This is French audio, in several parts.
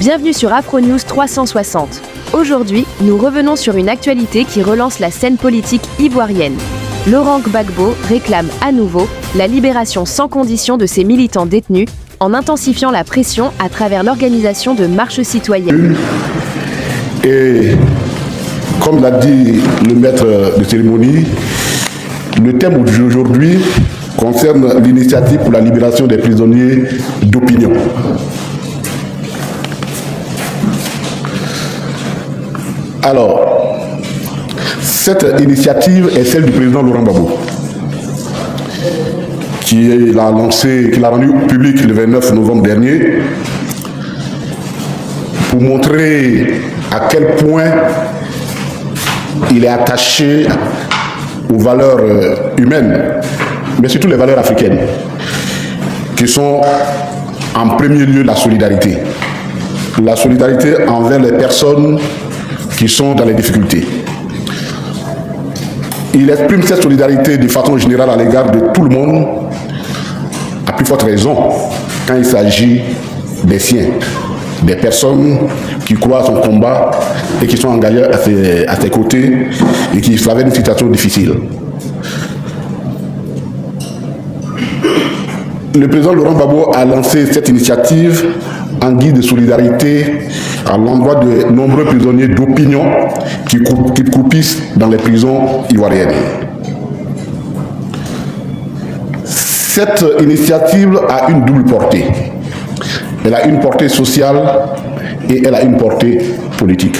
Bienvenue sur Afronews 360. Aujourd'hui, nous revenons sur une actualité qui relance la scène politique ivoirienne. Laurent Gbagbo réclame à nouveau la libération sans condition de ses militants détenus en intensifiant la pression à travers l'organisation de marches citoyennes. Et comme l'a dit le maître de cérémonie, le thème d'aujourd'hui concerne l'initiative pour la libération des prisonniers d'opinion. Alors, cette initiative est celle du président Laurent Gbagbo, qui l'a rendu public le 29 novembre dernier, pour montrer à quel point il est attaché aux valeurs humaines, mais surtout les valeurs africaines, qui sont en premier lieu la solidarité. La solidarité envers les personnes qui sont dans les difficultés. Il exprime cette solidarité de façon générale à l'égard de tout le monde, à plus forte raison quand il s'agit des siens, des personnes qui croient à son combat et qui sont engagées à ses côtés et qui traversent une situation difficile. Le président Laurent Gbagbo a lancé cette initiative en guise de solidarité à l'endroit de nombreux prisonniers d'opinion qui croupissent dans les prisons ivoiriennes. Cette initiative a une double portée. Elle a une portée sociale et elle a une portée politique.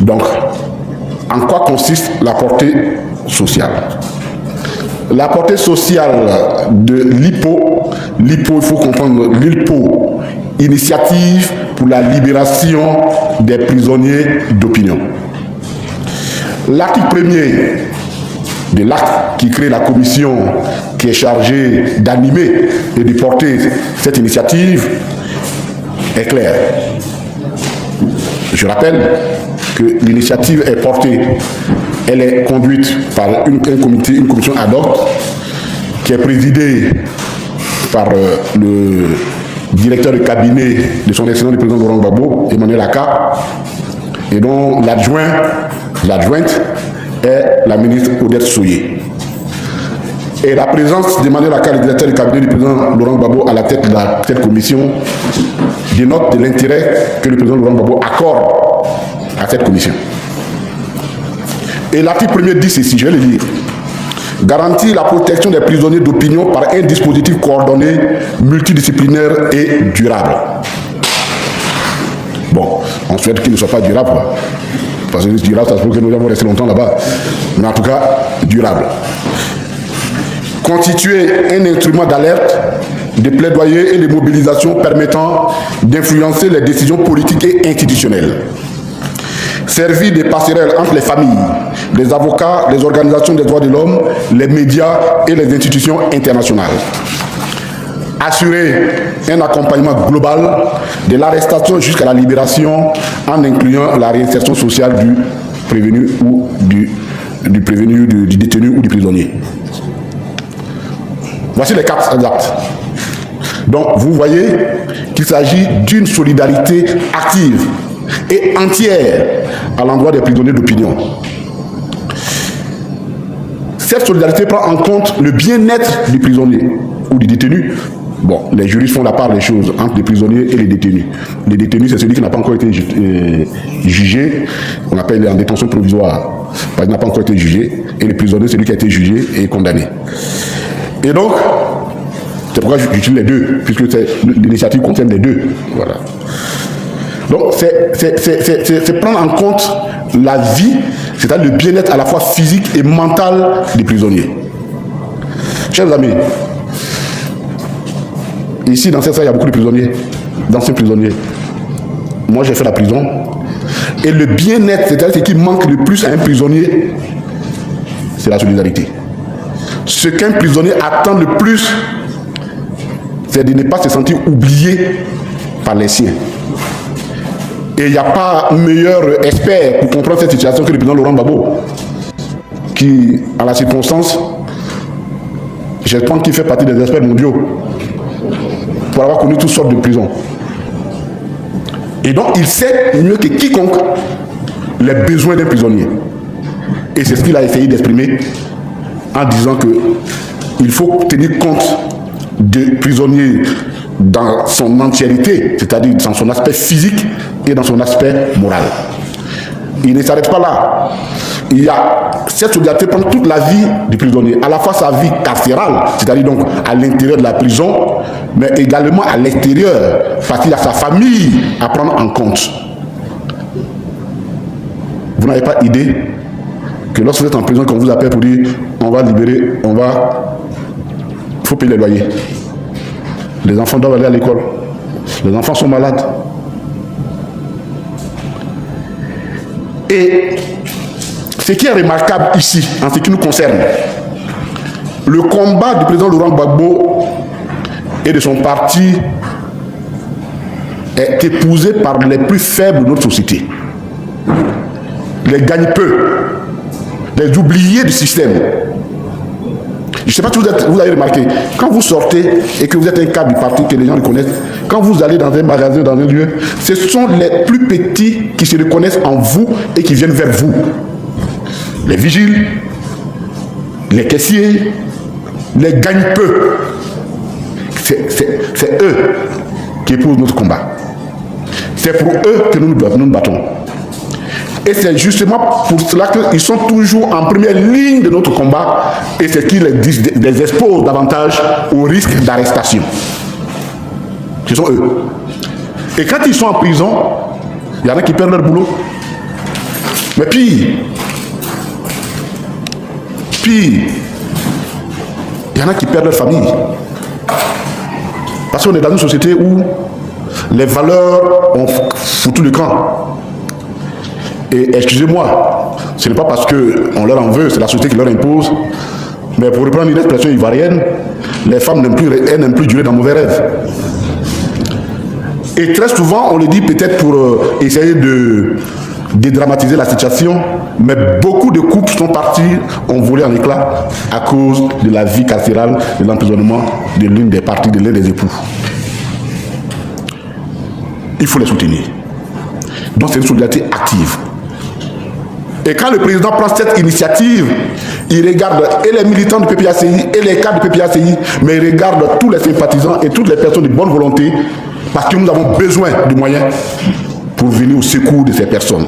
Donc, en quoi consiste la portée sociale? La portée sociale de l'IPO, il faut comprendre l'IPO, Initiative pour la libération des prisonniers d'opinion. L'article 1er de l'acte qui crée la commission qui est chargée d'animer et de porter cette initiative est clair. Je rappelle que l'initiative est portée, elle est conduite par une commission ad hoc qui est présidée par le directeur de cabinet de son excellence le président Laurent Gbagbo, Emmanuel Aka, et dont l'adjointe est la ministre Odette Soye. Et la présence d'Emmanuel Aka, le directeur du cabinet du président Laurent Gbagbo à la tête de cette commission dénote de l'intérêt que le président Laurent Gbagbo accorde à cette commission. Et l'article 1er dit ceci, je vais le dire. Garantir la protection des prisonniers d'opinion par un dispositif coordonné, multidisciplinaire et durable. Bon, on souhaite qu'il ne soit pas durable, parce que durable, ça se peut que nous allons rester longtemps là-bas. Mais en tout cas, durable. Constituer un instrument d'alerte, de plaidoyer et de mobilisation permettant d'influencer les décisions politiques et institutionnelles. Servir de passerelle entre les familles, les avocats, les organisations des droits de l'homme, les médias et les institutions internationales. Assurer un accompagnement global de l'arrestation jusqu'à la libération en incluant la réinsertion sociale du prévenu ou du détenu ou du prisonnier. Voici les 4 actes. Donc vous voyez qu'il s'agit d'une solidarité active et entière à l'endroit des prisonniers d'opinion. Cette solidarité prend en compte le bien-être du prisonnier ou du détenu. Bon, les juristes font la part des choses entre les prisonniers et les détenus. Les détenus, c'est celui qui n'a pas encore été jugé, on appelle en détention provisoire, parce qu'il n'a pas encore été jugé, et les prisonniers, c'est celui qui a été jugé et condamné. Et donc, c'est pourquoi j'utilise les deux, puisque l'initiative concerne les deux. Voilà. Donc, c'est prendre en compte la vie, c'est-à-dire le bien-être à la fois physique et mental des prisonniers. Chers amis, ici dans cette salle, il y a beaucoup de prisonniers, d'anciens prisonniers. Moi, j'ai fait la prison. Et le bien-être, c'est-à-dire ce qui manque le plus à un prisonnier, c'est la solidarité. Ce qu'un prisonnier attend le plus, c'est de ne pas se sentir oublié par les siens. Et il n'y a pas meilleur expert pour comprendre cette situation que le président Laurent Gbagbo, qui, à la circonstance, je pense qu'il fait partie des experts mondiaux pour avoir connu toutes sortes de prisons. Et donc, il sait mieux que quiconque les besoins d'un prisonnier. Et c'est ce qu'il a essayé d'exprimer en disant qu'il faut tenir compte des prisonniers dans son entièreté, c'est-à-dire dans son aspect physique et dans son aspect moral. Il ne s'arrête pas là. Il y a cette solidarité pendant toute la vie du prisonnier, à la fois sa vie carcérale, c'est-à-dire donc à l'intérieur de la prison, mais également à l'extérieur, parce qu'il y a sa famille à prendre en compte. Vous n'avez pas idée que lorsque vous êtes en prison, qu'on vous appelle pour dire on va libérer, il faut payer les loyers. Les enfants doivent aller à l'école. Les enfants sont malades. Et ce qui est remarquable ici, en ce qui nous concerne, le combat du président Laurent Gbagbo et de son parti est épousé par les plus faibles de notre société. Les gagne-peu, les oubliés du système. Je ne sais pas si vous avez remarqué, quand vous sortez et que vous êtes un cadre du parti que les gens reconnaissent, quand vous allez dans un magasin, dans un lieu, ce sont les plus petits qui se reconnaissent en vous et qui viennent vers vous. Les vigiles, les caissiers, les gagne-peu. C'est eux qui épousent notre combat. C'est pour eux que nous nous battons. Et c'est justement pour cela qu'ils sont toujours en première ligne de notre combat et c'est ce qui les expose davantage au risque d'arrestation. Ce sont eux. Et quand ils sont en prison, il y en a qui perdent leur boulot. Mais pire, il y en a qui perdent leur famille. Parce qu'on est dans une société où les valeurs ont foutu le camp. Et excusez-moi, ce n'est pas parce qu'on leur en veut, c'est la société qui leur impose. Mais pour reprendre une expression ivoirienne, les femmes n'aiment plus durer dans mauvais rêves. Et très souvent, on le dit peut-être pour essayer de dédramatiser la situation, mais beaucoup de couples sont partis, ont volé en éclats à cause de la vie carcérale, de l'emprisonnement de l'une des parties, de l'un des époux. Il faut les soutenir. Donc c'est une solidarité active. Et quand le président prend cette initiative, il regarde et les militants du PPACI et les cadres du PPACI, mais il regarde tous les sympathisants et toutes les personnes de bonne volonté, parce que nous avons besoin de moyens pour venir au secours de ces personnes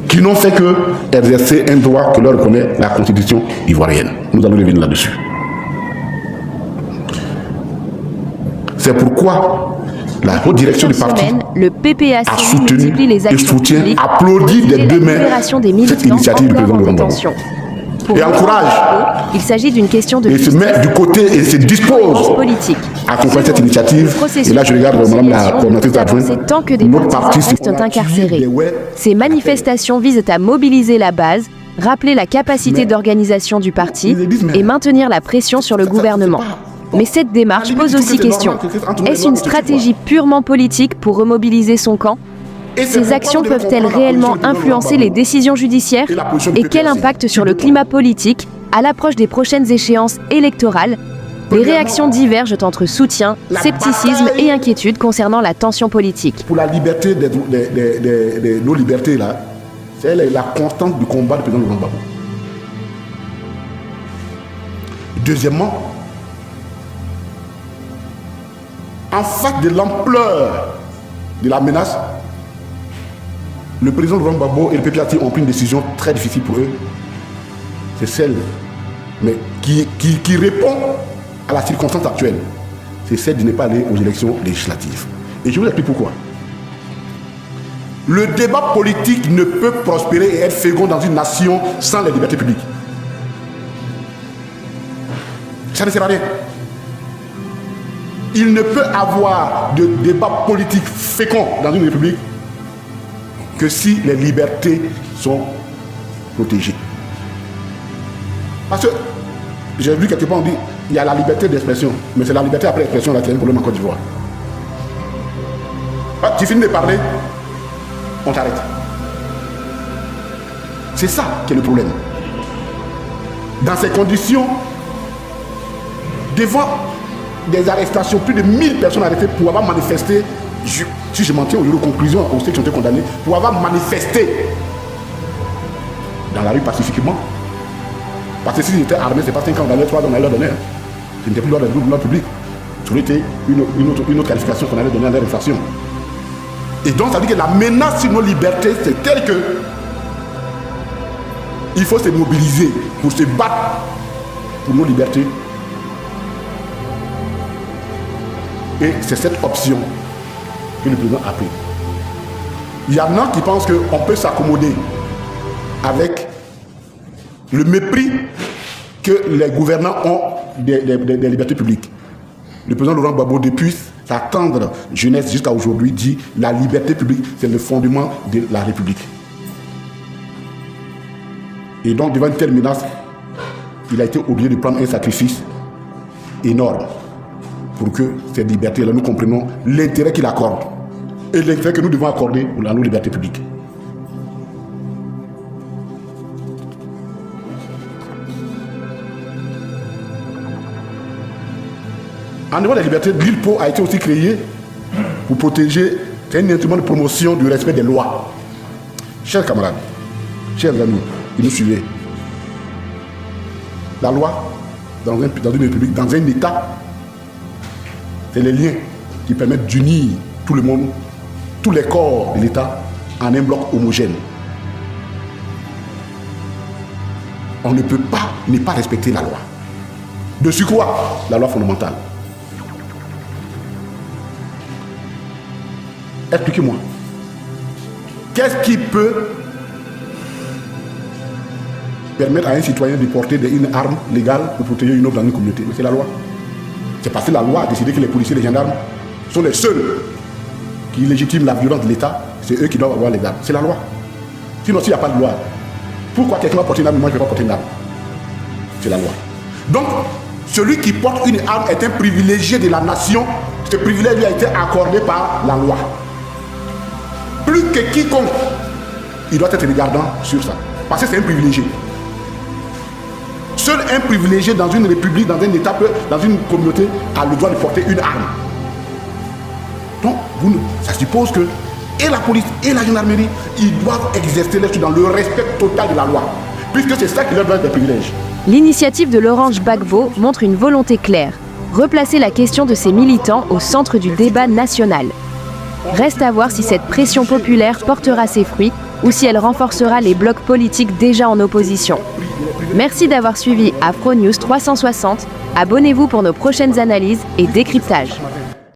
qui n'ont fait que exercer un droit que leur reconnaît la Constitution ivoirienne. Nous allons revenir là-dessus. C'est pourquoi la haute direction du parti le PPACI a soutenu multiplie les et actions soutient, publiques applaudit des deux mains cette initiative du président Laurent Gbagbo. Et encourage. Il s'agit d'une question de et se met du côté et se dispose politique. à accompagner cette initiative. Et là, je regarde Madame la coordinatrice adjointe. Tant que des partisans restent incarcérés. Ces manifestations visent à mobiliser la base, rappeler la capacité d'organisation du parti et maintenir la pression sur le gouvernement. Mais cette démarche pose aussi question. Est-ce une stratégie purement politique pour remobiliser son camp ? Ces actions peuvent-elles réellement influencer les décisions judiciaires ? Et quel impact sur le climat politique à l'approche des prochaines échéances électorales ? Les réactions divergent entre soutien, scepticisme et inquiétude concernant la tension politique. Pour la liberté de nos libertés, là, c'est la constante du combat du président Laurent Gbagbo. Deuxièmement, en face de l'ampleur de la menace, le président Laurent Gbagbo et le PPACI ont pris une décision très difficile pour eux. C'est celle, mais qui répond à la circonstance actuelle. C'est celle de ne pas aller aux élections législatives. Et je vous explique pourquoi. Le débat politique ne peut prospérer et être fécond dans une nation sans les libertés publiques. Ça ne sert à rien. Il ne peut avoir de débat politique fécond dans une république que si les libertés sont protégées. Parce que j'ai vu quelque part on dit il y a la liberté d'expression, mais c'est la liberté après expression là qui est un problème en Côte d'Ivoire. Tu finis de parler, on t'arrête. C'est ça qui est le problème. Dans ces conditions, devant des arrestations, plus de 1000 personnes arrêtées pour avoir manifesté, si je m'en tiens aux conclusions, aux ceux qui ont été condamnés, pour avoir manifesté dans la rue pacifiquement. Parce que s'ils étaient armés, c'est pas 5 ans d'année, 3 ans, on allait leur donner. Ce n'était plus l'ordre public. Ça aurait été une autre qualification qu'on allait donner à leur infraction. Et donc, ça veut dire que la menace sur nos libertés, c'est tel que il faut se mobiliser pour se battre pour nos libertés. Et c'est cette option que le président a pris. Il y en a qui pensent qu'on peut s'accommoder avec le mépris que les gouvernants ont des libertés publiques. Le président Laurent Gbagbo, depuis sa tendre jeunesse jusqu'à aujourd'hui, dit la liberté publique, c'est le fondement de la République. Et donc, devant une telle menace, il a été obligé de prendre un sacrifice énorme pour que cette liberté-là, nous comprenions l'intérêt qu'il accorde et l'intérêt que nous devons accorder à nos libertés publiques. En dehors des libertés, l'ILPO a été aussi créé pour protéger, c'est un instrument de promotion du respect des lois. Chers camarades, chers amis, qui nous suivez, la loi, dans une république, dans un État, c'est les liens qui permettent d'unir tout le monde, tous les corps de l'État en un bloc homogène. On ne peut pas ne pas respecter la loi. Dessus quoi? La loi fondamentale. Expliquez-moi. Qu'est-ce qui peut permettre à un citoyen de porter une arme légale pour protéger une autre dans une communauté? Mais c'est la loi. C'est parce que la loi a décidé que les policiers et les gendarmes sont les seuls qui légitiment la violence de l'État. C'est eux qui doivent avoir les armes. C'est la loi. Sinon, s'il n'y a pas de loi, pourquoi quelqu'un va porter une arme et moi je ne vais pas porter une arme? C'est la loi. Donc, celui qui porte une arme est un privilégié de la nation. Ce privilège lui a été accordé par la loi. Plus que quiconque, il doit être regardant sur ça. Parce que c'est un privilégié. Seul un privilégié dans une république, dans un État, dans une communauté, a le droit de porter une arme. Donc, ça suppose que et la police et la gendarmerie, ils doivent exercer les choses dans le respect total de la loi. Puisque c'est ça qui leur donne des privilèges. L'initiative de Laurent Gbagbo montre une volonté claire. Replacer la question de ses militants au centre du débat national. Reste à voir si cette pression populaire portera ses fruits ou si elle renforcera les blocs politiques déjà en opposition. Merci d'avoir suivi Afro News 360. Abonnez-vous pour nos prochaines analyses et décryptages.